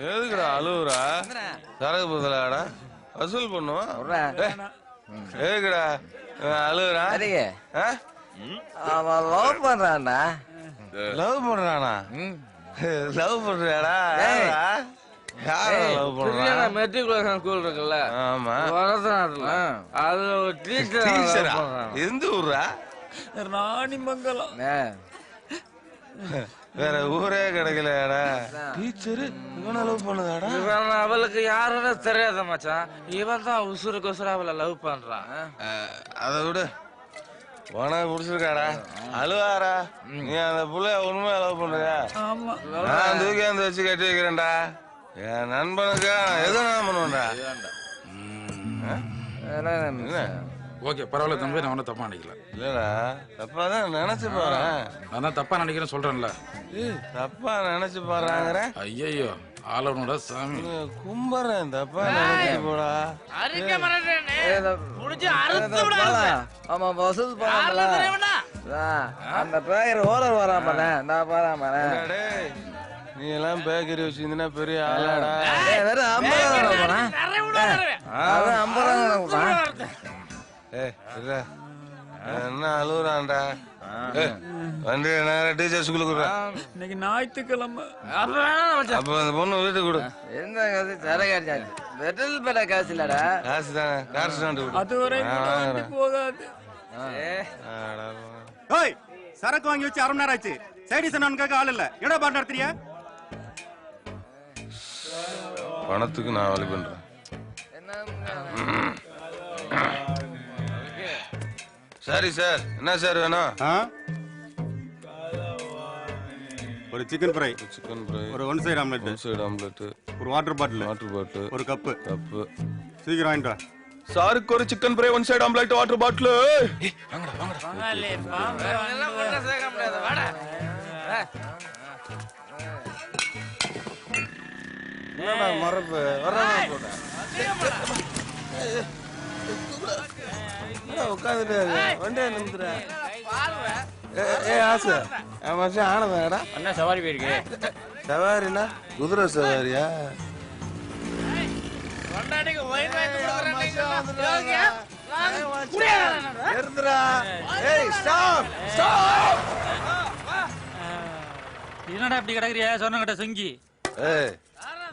எதுக்குடா அழுவுறா? சரக்கு பதிலாடா வசூல் பண்ணுவோம். எதுக்குடா அழுவுறா? அவன் லவ் பண்றான்டா. லவ் பண்றானா? லவ் பண்றியாடா? மெட்ரிகுலேஷன் ஸ்கூல் இருக்குல்ல, ஆமா, அதுல ஒரு டீச்சர். எந்த ஊரா? ராணிமங்கலம். வேற ஊரே கிடைக்கலடா. டீச்சரு இவனை லவ் பண்ணுதாடா? இவன் அவளுக்கு யாருன்னு தெரியாத மச்சான். இவன் தான் உசுருக்கு உசுரா அவளை லவ் பண்றான். அதை விட உனக்கு பிடிச்சிருக்காடா? அழுவாரா? நீ அந்த புள்ளைய உண்மையா லவ் பண்றியா? நான் தூக்கி அந்த வச்சு கட்டி வைக்கிறேன்டா. என் நண்பனுக்கு எதுவும் நான் பண்ணுவேன்டா. ஓகே, பரவாயில்ல தம்பி, நான் ஒன்றும் தப்பா நினைக்கல. இல்லடா, தப்பா தான் நினைச்சு பாறேன். நான் தப்பா நினைக்கிறேன் சொல்றேன்ல. தப்பா நினைச்சு பாறாங்கற. ஐயோ, ஆளனோட சாமி கும்பறேன். தப்பா நினைச்சு போடா. அரிக்க மறறேனே. புடிச்சு அறுத்து விடாத. ஆமா, வசூல் பண்ணல. அந்த பேக்கரி ஓனர் வரான் பாரு. நான் பாறேன் பாரு. டேய், நீ எல்லாம் பேக்கரி வச்சிருந்தா பெரிய ஆளாடா. வேற 50 ரூபாய் போறேன். அது 50 ரூபாய். என்ன அழுகுறான்டா? வண்டி நேரம் டீச்சர் ஸ்கூலுக்கு இன்னைக்கு ஞாயிற்றுக்கிழமை. அப்ப அந்த பொண்ணு வீட்டுக்கு கொடு. என்ன காசு? சரகாச்சு பெட்ரோல் பேட காசு இல்லடா. காசு தானே, காசு தான் அது வரை போகாது. சரக்கு வாங்கி வச்சு 1/2 மணி நேரம் ஆச்சு. சைடிஸ் கேட்க ஆள் இல்ல. எடா பாட்டு நடத்துறியா? பணத்துக்கு நான் வழி பண்றேன். சரி சார், என்ன சார் வேணும்? ஒரு சிக்கன் ஃப்ரை, ஒரு 1 சைடு ஆம்லெட், ஒரு வாட்டர் பாட்டில், ஒரு கப்பு. சீக்கிரம் வாங்கிட்டு வா. சாருக்கு ஒரு chicken fry, 1 side omelette, water bottle. மரப்பு உட்காந்துட்டு வண்டியா நிறுத்துற. ஆசை ஆனதாடா. என்ன சவாரி போயிருக்கு? சவாரினா குதிரை சவாரியா? என்னடா இப்படி கிடக்குறியா? சொன்ன கிட்ட செங்கி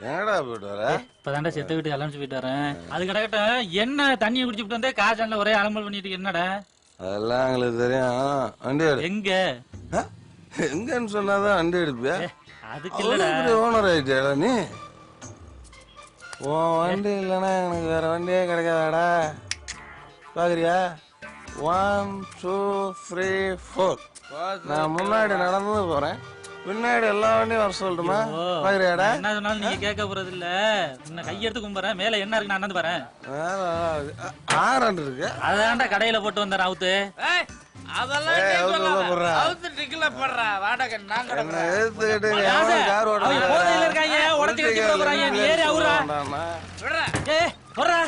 எங்கடா போயிட்டு வர? இப்பதான்டா செத்த வீட்டு அலம்பிச்சு போயிட்டு வரேன். அது கிடக்கட்டும், என்ன தண்ணியை குடிச்சுட்டு வந்தே காசான்ல ஒரே அலம்பல் பண்ணிட்டு என்னடா? அதெல்லாம் எங்களுக்கு தெரியும். வண்டி எடு. எங்க எங்கன்னு சொன்னாதான் வண்டி எடுப்பியா? அதுக்கு இல்லடா, ஓனர் ஆயிட்டியாடா நீ. உன் வண்டி இல்லைன்னா எனக்கு வேற வண்டியே கிடைக்காதாடா. பாக்குறியா? 1 2 3 4. நான் முன்னாடி நடந்து போறேன், பின்னாடி எல்லா வண்டியும் வர சொல்லட்டுமா? பாக்குறியாடா? என்ன சொன்னாலும் நீங்க கேட்க போறது இல்ல. உன்னை கையெடுத்து கும்பறேன். மேல என்ன இருக்கு நான் நடந்து பாறேன். ஆரண்டு இருக்கு. அதான்டா கடையில போட்டு வந்தேன் அவுத்து. அதெல்லாம் அவுத்து டிக்கல போடுறா. வாடகை நான் கடறேன். எடுத்துக்கிட்டு கார் ஓட போதையில இருக்காங்க, உடைச்சு வச்சு போறாங்க. நீ ஏறி அவுறா. விடுறா. ஏய் போறா.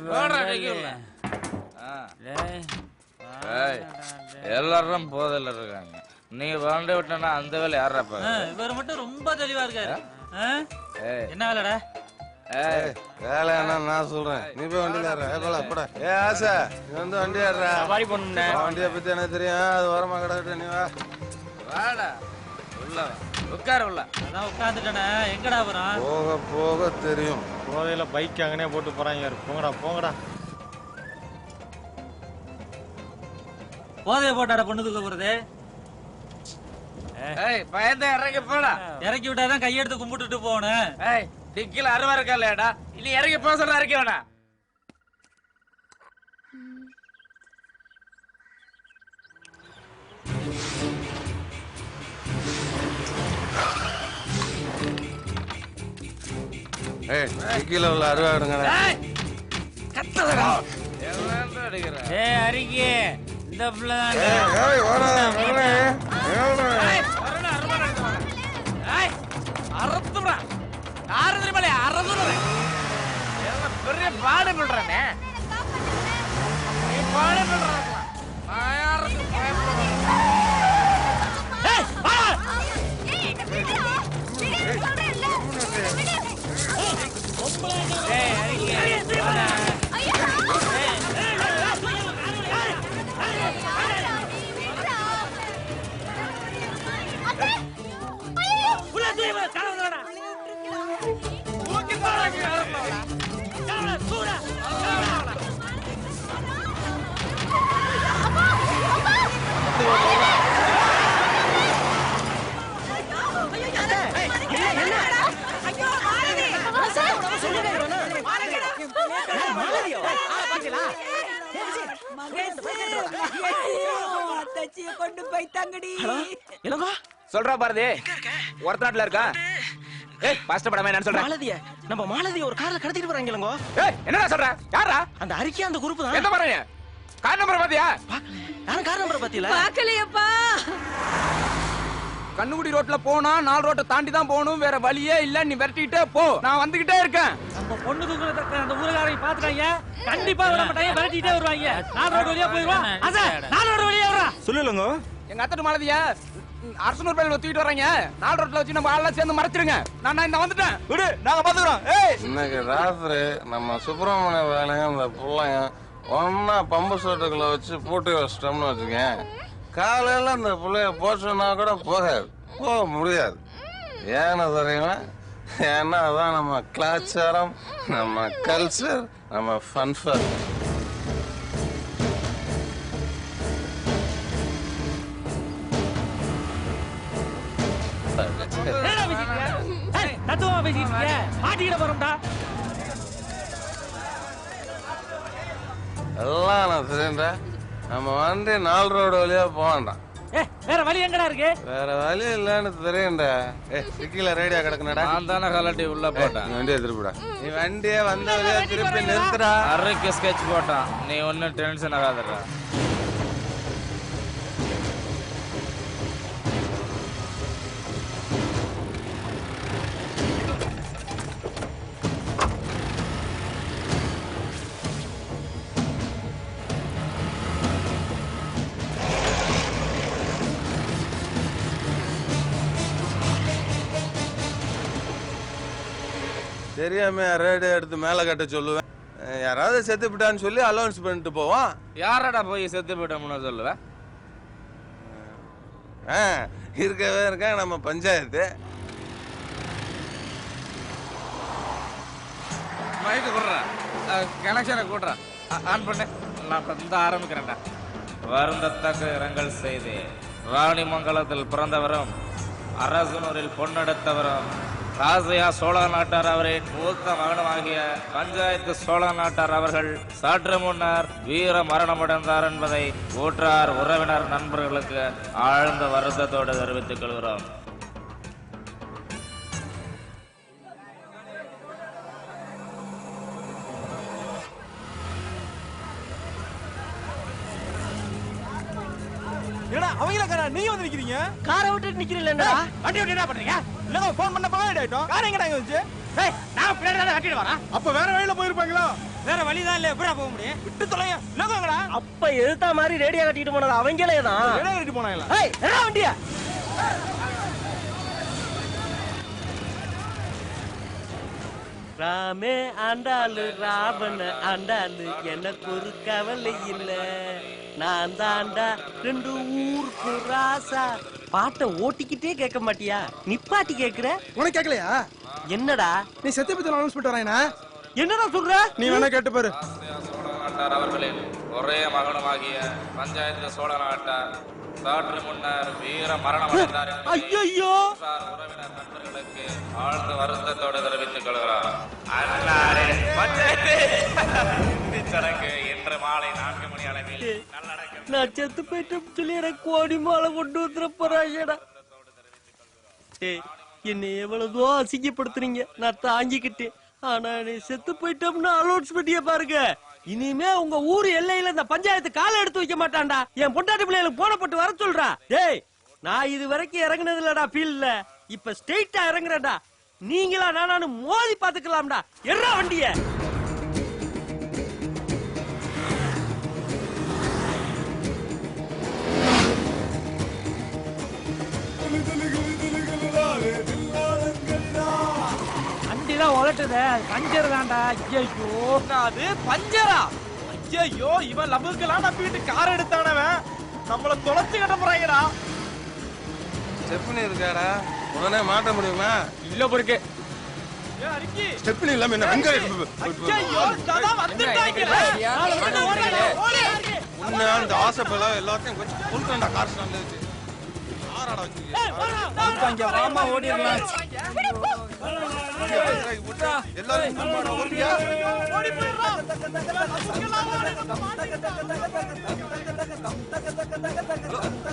போடுறா டிக்கல. எல்லாரும் போதையில இருக்காங்க. நீ வாண்ட விட்டனா அந்த வேலை யாரா பாரு? இவர் மட்டும் ரொம்ப தெளிவா இருக்காரு. என்ன வேலைடா? வேலை என்ன நான் சொல்றேன், நீ போய் வண்டியில ஏறா. ஆசை நீ வந்து வண்டி ஏறா. சவாரி பண்ணுனே. வண்டியை பத்தி எனக்கு தெரியும். அது ஓரமா கிடக்கட்டு. நீ வா. வாடா உள்ள உட்கார. உள்ள அதான் உட்காந்துட்டேனே. எங்கடா போறான்? போக போக தெரியும். போதையில பைக் அங்கனே போட்டு போறாங்க. போங்கடா போங்கடா. போதைய போட்டாட பொண்ணு தூக்க போறது. பயந்த இறங்கி போடா. இறக்கி விட்டாதான் கையெடுத்து கும்பிட்டுட்டு போகணும். டிக்கில 60 இருக்கா இல்லையாடா? இனி இறங்கி போக சொல்ல இறக்கி வேணா. டிக்கில உள்ள 60 எடுங்கடா. கத்தலடா. எவ்வளவு அடிக்கிற? அறிக்கை இந்த பிள்ளை அறுத்துடா. யாரு தெரியுமா? அறுத்துடுற. பெரிய பாடு பண்றானே. நீ பாடு பண்றான். நான் யாருக்கு பயப்படுறேன்? சொல்றா பாரதி ஒருத்தாட்ல இருக்கா பாஸ்டப்படாம என்ன சொல்ற மாலதிய நம்ம மாலதிய ஒரு கார்ல கடத்திட்டு வராங்க இல்லங்கோ என்னடா சொல்ற யாரா அந்த அறிக்கை அந்த குரூப் தான் எந்த பாருங்க கார் நம்பர் பாத்தியா நான் கார் நம்பர் பாத்தியல பார்க்கலையப்பா கண்ணுக்குடி ரோட்ல போனா 4 ரோட்டை தாண்டி தான் போகணும் வேற வழியே இல்ல நீ விரட்டிட்டே போ நான் வந்துகிட்டே இருக்கேன் நம்ம பொண்ணு தூக்குறத அந்த ஊருக்காரங்க பாத்துட்டாங்க கண்டிப்பா விட மாட்டாங்க விரட்டிட்டே வருவாங்க 4 ரோடு வழியா போயிடுவான் அசா 4 ரோடு வழியா வரா சொல்லுங்க எங்க அத்தட்டு மாலதியா அரசனூர் பையில தூக்கிட்டு வர்றாங்க 4 ரோட்ல வச்சு நம்ம ஆளெல்லாம் சேர்ந்து மறைச்சிருங்க நான் இந்த வந்துட்டேன் விடு நாங்க பாத்துக்கிறோம். ஏய் இன்னைக்கு ராத்திரி நம்ம சுப்பிரமணிய வேலைங்க இந்த பிள்ளைங்க ஒன்னா பம்பு சோட்டுக்குள்ள வச்சு பூட்டி வச்சிட்டோம்னு வச்சுக்கேன் காலையில இந்த பிள்ளைய போச்சுன்னா கூட போகாது போக முடியாது ஏன்னு தெரியுமா ஏன்னா அதான் நம்ம கலாச்சாரம் நம்ம கல்ச்சர் நம்ம ஃபன்ஃபர் தத்துவமா பேசிட்டு மாட்டிக்கிட போறோம்டா எல்லாம் நான் தெரியும்டா நம்ம வண்டி 4 ரோடு வழியா போவான்டான் வேற வழி எங்கடா இருக்கு வேற வழி இல்லன்னு தெரியும்டா சிக்கில ரேடியா கிடக்குனடா நான் தானே கலட்டி உள்ள போட்டேன் வண்டியை திருப்பிடா நீ வண்டியை வந்த வழியா திருப்பி நிறுத்துடா அரைக்கு ஸ்கெட்ச் போட்டான் நீ ஒன்னும் டென்ஷன் ஆகாதடா தெரியாம ரேடியோ எடுத்து மேல கட்ட சொல்லுவேன் யாராவது செத்துப்பிட்டான்னு சொல்லி அலௌன்ஸ் பண்ணிட்டு போவான் யாரடா போய் செத்து போயிட்டோம்னு சொல்லுவேன் இருக்கவே இருக்க நம்ம பஞ்சாயத்து மைக்கு கூடுறா கனெக்ஷனை கூடுறா ஆன் பண்ணு நான் வந்து ஆரம்பிக்கிறேன்டா வருந்தத்தக்க இரங்கல் செய்து ராணிமங்கலத்தில் பிறந்தவரும் அரசனூரில் பொன்னெடுத்தவரும் ராசையா சோழ நாட்டார் அவரின் மூத்த மகனுமாகிய பஞ்சாயத்து சோழ நாட்டார் அவர்கள் சற்று முன்னர் வீர மரணமடைந்தார் என்பதை ஊற்றார் உறவினர் நண்பர்களுக்கு ஆழ்ந்த வருத்தத்தோடு தெரிவித்துக் கொள்கிறோம். ஏடா அவங்கள நீங்க வந்து நிக்கிறீங்க காரை விட்டுட்டு நிக்கிறீங்களா வண்டி விட்டு என்ன பண்றீங்க இல்லங்க ஃபோன் பண்ணப்பவே லேட் ஆயிட்டோம் கார் எங்கடா இங்க வந்துச்சு ஏய் நான் பின்னாடி தான் கட்டிட்டு வரேன் அப்ப வேற வழியில போயிருப்பாங்களா வேற வழி தான் இல்ல எப்படா போக முடியும் விட்டு தொலைங்க இல்லங்க எங்கடா அப்ப எதுத்தா மாதிரி ரேடியோ கட்டிட்டு போனது அவங்களே தான் எடை கட்டி போனாங்களா ஏய் என்ன வண்டியா ராமே ஆண்டாளு ராவண ஆண்டாளு எனக்கு ஒரு கவலை இல்ல நான் தாண்டா 2 ஊருக்கு ராசா பாட்டை ஓட்டிக்கிட்டே கேட்க மாட்டியா நிப்பாட்டி கேக்குற உனக்கு கேட்கலையா என்னடா நீ செத்து பத்தி அனௌன்ஸ் பண்ணிட்டு வராயனா என்னடா சொல்ற நீ வேணா கேட்டு பாரு சோழநாட்டார் அவர்களின் ஒரே மகனுமாகிய பஞ்சாயத்து சோழ நாட்டார் சற்று முன்னர் வீர மரணமடைந்தார் ஐயோ உறவினர் நண்பர்களுக்கு ஆழ்ந்த வருத்தத்தோடு தெரிவித்துக் கொள்கிறார். அன்னாரின் பஞ்சாயத்து சடங்கு இன்று மாலை 4 மணி அளவில் நல்லடக்கம். நான் செத்து போயிட்டேன்னு சொல்லி எனக்கு கோடி மாலை கொண்டு வந்துட போறாங்கடா. என்னை எவ்வளவோ அசிங்கப்படுத்துறீங்க நான் தாங்கிக்கிட்டேன். ஆனா நீ செத்து போயிட்டோம்னு அலௌன்ஸ்மெண்ட்டிய பாருங்க. இனிமே உங்க ஊர் எல்லையில இந்த பஞ்சாயத்து காலை எடுத்து வைக்க மாட்டான்டா. என் பொண்டாட்டி பிள்ளைகளுக்கு போனப்பட்டு வர சொல்றா. டேய் நான் இது வரைக்கும் இறங்குனது இல்லடா ஃபீல்ட்ல. இப்ப ஸ்ட்ரெயிட்டா இறங்குறேன்டா. நீங்களா நானு மோதி பாத்துக்கலாம்டா. எறா வண்டிய. வண்டிதான் உலட்டுது பஞ்சர் தான்டா. ஐயோ அது பஞ்சரா? ஐயோ இவன் லபுக்கெல்லாம் நம்பிட்டு கார் எடுத்தானவன் நம்மள தொலைச்சு கட்ட போறாங்கடா. ஸ்டெப்னி இருக்காடா உடனே மாட்ட முடியுமா? இல்ல பொறுக்கு. ஸ்டெப்னி இல்லாம என்ன வெங்காயம் உண்மையா இந்த ஆசைப்பல எல்லாத்தையும் கொஞ்சம் கொண்டுடா கார் ஸ்டாண்ட்ல வச்சு ஆறாடா வச்சிருக்கீங்க வாமா ஓடிடலாம். எல்லாரும் ஓடியா ஓடி போயிடுறோம்.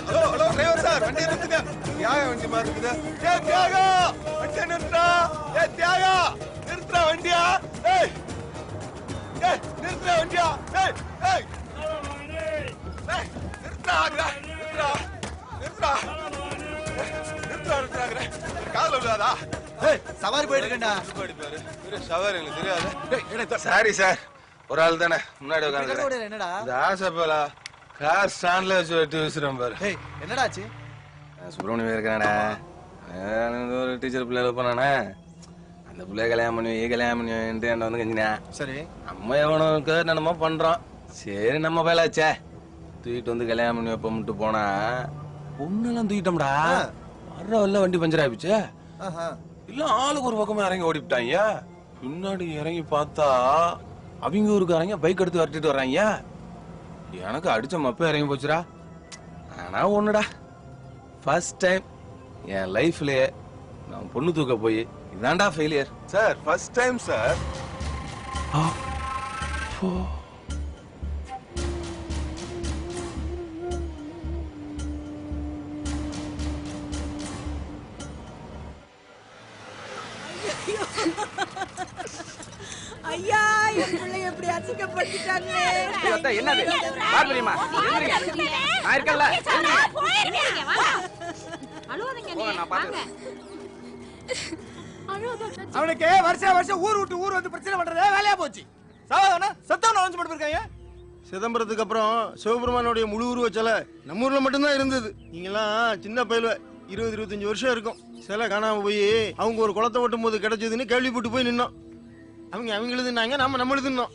ஹலோ ஹலோ டிரைவர் சார் வண்டி நிறுத்துங்க. தியாகா வண்டி மாதிரி இருக்குது. ஏய் தியாகா வண்டி நிறுத்துடா. ஏய் தியாகா நிறுத்துடா வண்டியா. ஏய் ஏய் நிறுத்துடா வண்டியா. ஏய் ஏய் ஏய் நிறுத்துடா நிறுத்துடா நிறுத்துடா நிறுத்துடா காதுல விடாதா. ஏய் சவாரி போயிட்டு இருக்கேன்டா. பாரு சவாரி எனக்கு தெரியாது. சாரி சார் ஒரு ஆள் தானே முன்னாடி உட்காந்து என்னடா? இந்த ஆசைப்பலா கார் ஸ்டாண்ட்ல வச்சு வெட்டி வச்சுறேன் பாரு. ஏய் என்னடாச்சு? சுப்பிரமணியம் இருக்கானடா ஒரு டீச்சர் பிள்ளைல போனானே அந்த பிள்ளைய கல்யாணம் பண்ணுவேன் என்ன வந்து கஞ்சினா சரி நம்ம எவனுக்கு என்னமோ பண்றோம். சரி நம்ம வேலாச்சே தூக்கிட்டு வந்து கல்யாணம் பண்ணி வைப்ப மட்டும் போனா பொண்ணெல்லாம் தூக்கிட்டோம்டா. வர்ற வரல வண்டி பஞ்சர் ஆயிடுச்சு. இல்ல ஆளுக்கு ஒரு பக்கமா இறங்கி ஓடிவிட்டாங்க. பின்னாடி இறங்கி பார்த்தா அவங்க ஊருக்காரங்க பைக் எடுத்து வரட்டிட்டு வர்றாங்க. எனக்கு அடிச்ச மப்ப இறங்கி போச்சுடா. ஆனா ஒண்ணுடா ஃபர்ஸ்ட் டைம் என் லைஃப்லயே நான் பொண்ணு தூக்க போய் இதான்டா failure sir first time sir. ஐயா என் பிள்ளை எப்படி அசிங்கப்படுத்திட்டாங்க. என்னது பார் தெரியுமா? நான் இருக்கல. அவனுக்கு வருஷம் ஊர் விட்டு ஊர் வந்து பிரச்சனை பண்றதே வேலையா போச்சு. சாவதானே சத்தம் அலைஞ்சு மட்டும் இருக்காங்க. சிதம்பரத்துக்கு அப்புறம் சிவபெருமானுடைய முழு உருவ சிலை நம்ம ஊர்ல மட்டும்தான் இருந்தது. நீங்கெல்லாம் சின்ன பயில 20-25 வருஷம் இருக்கும். சிலை காணாம போய் அவங்க ஒரு குளத்தை ஓட்டும் போது கிடைச்சதுன்னு கேள்விப்பட்டு போய் நின்னோம். அவங்க எழுதுனாங்க, நம்ம எழுதுனோம்.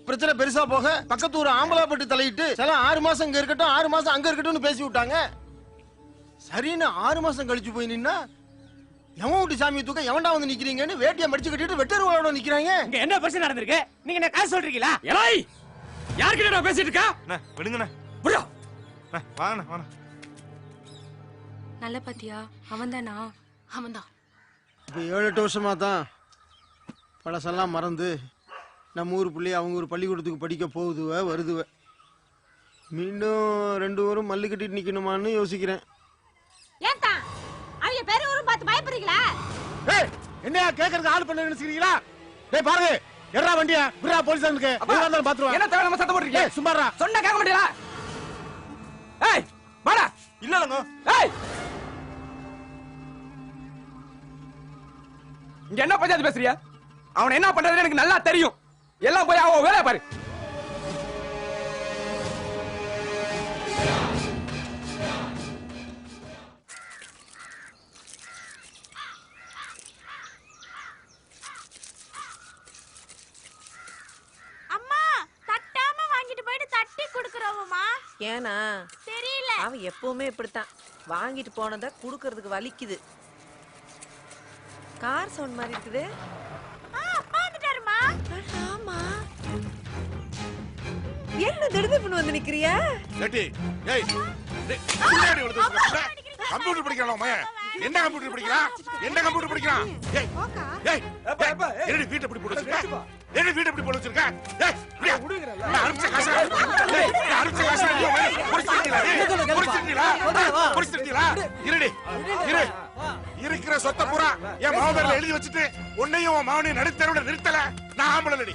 பிரச்சனை பெருசா போக பக்கத்து ஒரு ஆம்பலாப்பட்டு தலையிட்டு சில 6 மாசம் இங்க இருக்கட்டும் 6 மாசம் அங்க இருக்கட்டும்னு பேசி விட்டாங்க. சரின்னு 6 மாசம் கழிச்சு போய் நின்னா எவன் விட்டு சாமியை தூக்க எவன்டா வந்து நிக்கிறீங்கன்னு வேட்டியை மடிச்சு கட்டிட்டு வெட்டருவாளோட நிக்கிறாங்க. இங்க என்ன பிரச்சனை நடந்திருக்கு? நீங்க என்ன காசு சொல்றீங்களா? எலாய் யார்கிட்ட நான் பேசிட்டு இருக்கா? விடுங்கண்ணே புரியோ வாங்கண்ணே வாங்க. நல்ல பாத்தியா அவன்தானா? அவன்தான். இப்போ 7-8 வருஷமா தான் பழசெல்லாம் மறந்து நம்ம ஊர் பிள்ளைய அவங்க ஒரு பள்ளிக்கூடத்துக்கு படிக்க போகுதுவ வருதுவ. மீண்டும் 2 ஊரும் மல்லு கட்டிட்டு நிக்கணுமான்னு யோசிக்கிறேன். ஏன்டா அவங்க பேரு ஊரும் பார்த்து பயப்படுறீங்களா? ஏய் என்னையா கேக்குறது ஆள் பண்ண நினைக்கிறீங்களா? டேய் பாருங்க எறா வண்டியா விரா போலீஸ் வந்து வந்தாலும் பாத்துருவா. என்ன தேவை நம்ம சத்தம் போடுறீங்க? சும்மாடா சொன்னா கேட்க மாட்டீங்களா? ஏய் வாடா. இல்லங்க ஏய் இங்க என்ன பஞ்சாயத்து பேசுறியா? அவன் என்ன பண்றதுன்னு எனக்கு நல்லா தெரியும். எல்லாம் போய் அவன் வேலைய பாரு. அம்மா தட்டாம வாங்கிட்டு போயிட்டு தட்டி குடுக்குறவமா? ஏனா தெரியல. அவன் எப்பவுமே இப்படித்தான் வாங்கிட்டு போனதை குடுக்கறதுக்கு வலிக்குது. கார் சவுண்ட் மாதிரி இருக்குது. அப்பா வந்துட்டாருமா. ஆமா என்ன திடுதிப்புன்னு வந்து நிக்கிறியா? ஏய் ஏய் பின்னாடி வந்து கம்ப்யூட்டர் படிக்கறானே மய. என்ன கம்ப்யூட்டர் படிக்கறான்? என்ன கம்ப்யூட்டர் படிக்கறான்? ஏய் ஏய் என்னடி வீட்டை இப்படி போட்டு வச்சிருக்க? என்னடி வீட்டை இப்படி போட்டு வச்சிருக்க? ஏய் இப்படியா விடுங்கறல. நான் அனுப்பிச்ச காசு ஏய் நான் அனுப்பிச்ச காசு புடிச்சிட்டீங்களா? இருடி இரு இருக்கிற சொத்தை பூரா என் மாவனர்ல எழுதி வச்சிட்டு உன்னையும் உன் மாவனையும் நடுத்தரோட நிறுத்தல. நான் ஆம்பளலடி.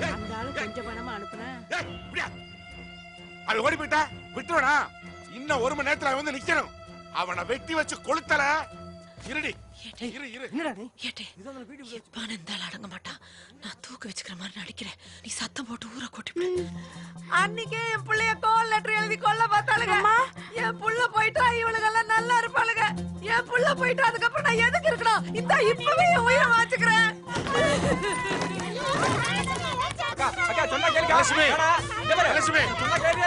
அந்த ஆளு கொஞ்சம் பணமா அனுப்புனா. ஏய் இப்படியா அவன் ஓடி போயிட்டா விட்டுவனா? இன்னும் 1 மணி நேரத்துல அவன் வந்து நிக்கணும். அவனை வெட்டி வச்சு கொளுத்தல. இருடி இரு என்னடா நீ? ஏட்டே எப்பான இருந்தாலும் அடங்க மாட்டான். நான் தூக்க வச்சுக்கிற மாதிரி நடிக்கிறேன். நீ சத்தம் போட்டு ஊரை கூட்டி அன்னைக்கே என் பிள்ளைய கால் லெட்டர் எழுதி கொல்ல பார்த்தாளுங்க. என் புள்ள போயிட்டா இவளுங்க எல்லாம் நல்லா இருப்பாளுங்க. என் புள்ள போயிட்டா அதுக்கப்புறம் நான் எதுக்கு இருக்கணும்? இந்த இப்பவே என் உயிரை வாச்சுக்கிறேன். அக்கா சொன்னா கேளுங்க. லட்சுமி சொன்னா கேளுங்க.